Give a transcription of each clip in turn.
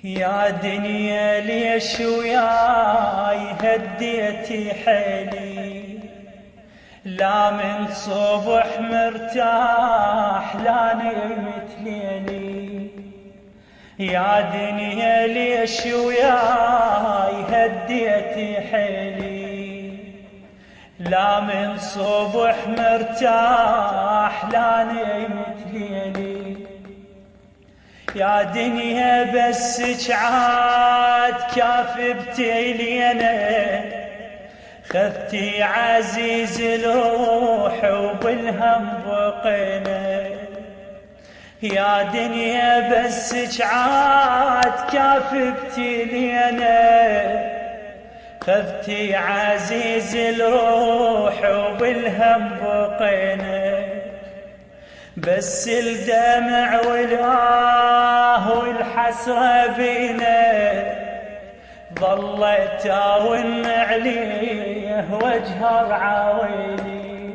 يا دنيا ليش وياي هديتي حيلي، لا من صبح مرتاح لا نمت ليلي. يا دنيا ليش وياي هديتي حيلي، لا من صبح مرتاح لا نمت ليلي. يا دنيا بس عاد كاف بتيلينا، خذتي عزيز الروح وبالهم بقينا. يا دنيا بس عاد كاف بتيلينا، خذتي عزيز الروح وبالهم بقينا. بس الدمع والآه والحسرة بينا، ظلت أون عليه وجهه عويلي،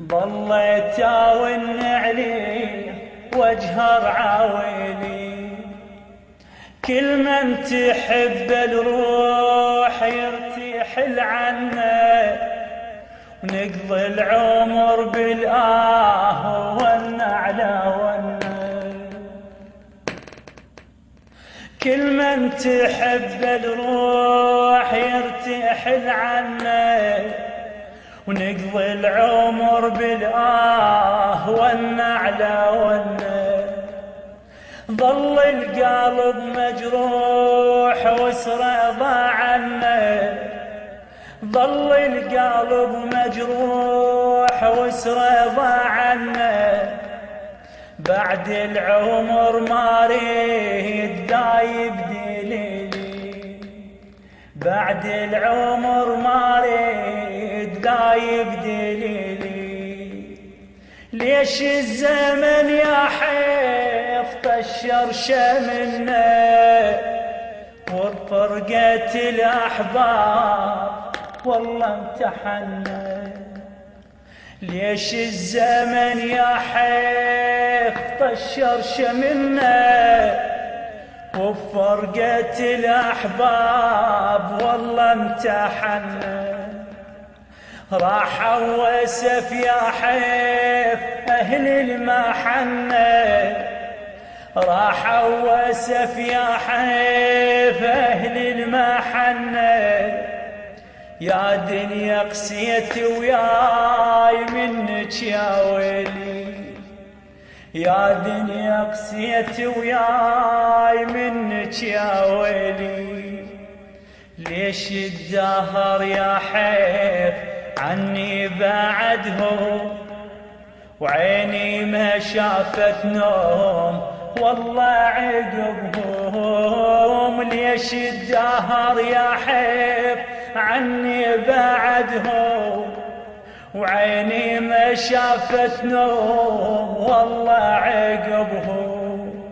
ظلت أون عليه وجهه عويلي. كل من تحب الروح يرتحل عنه، ونقضي العمر بالآه والنعلى والنعل. كل من تحب الروح يرتحل عنه، ونقضي العمر بالآه والنعلى والنعل. ظل القلب مجروح وسره ضاع عنه، ظل القلب مجروح وسره ضاع عنه. بعد العمر ما ريد دايب دليلي، بعد العمر ما ريد دايب دليلي. ليش الزمن يا حيف طشر شمنا، وفرقة الأحباب والله امتحنا. ليش الزمن يا حيف طشر شمنا، وفرقة الأحباب والله امتحنا. راح وسف يا حيف أهل المحنة، راح وسف يا حيف أهل المحنة. يا دنيا قسيت وياي منك يا ويلي، يا دنيا قسيت وياي منك يا ويلي. ليش الدهر يا حيف عني بعده، وعيني ما شافت نوم والله عقبهم. ليش الدهر يا حيف عني بعدهم، وعيني ما شافت نوم والله عقبهم.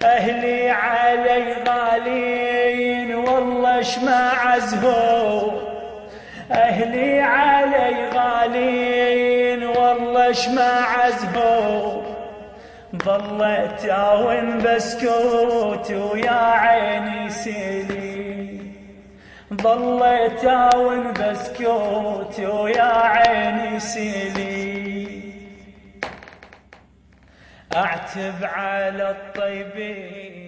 أهلي علي غالين والله شما عزهم، أهلي علي غالين والله شما عزهم. ظلت أون بسكوت ويا عيني سيلي، ظلت أون بسكوت ويا عيني سيلي. أعتب على الطيبين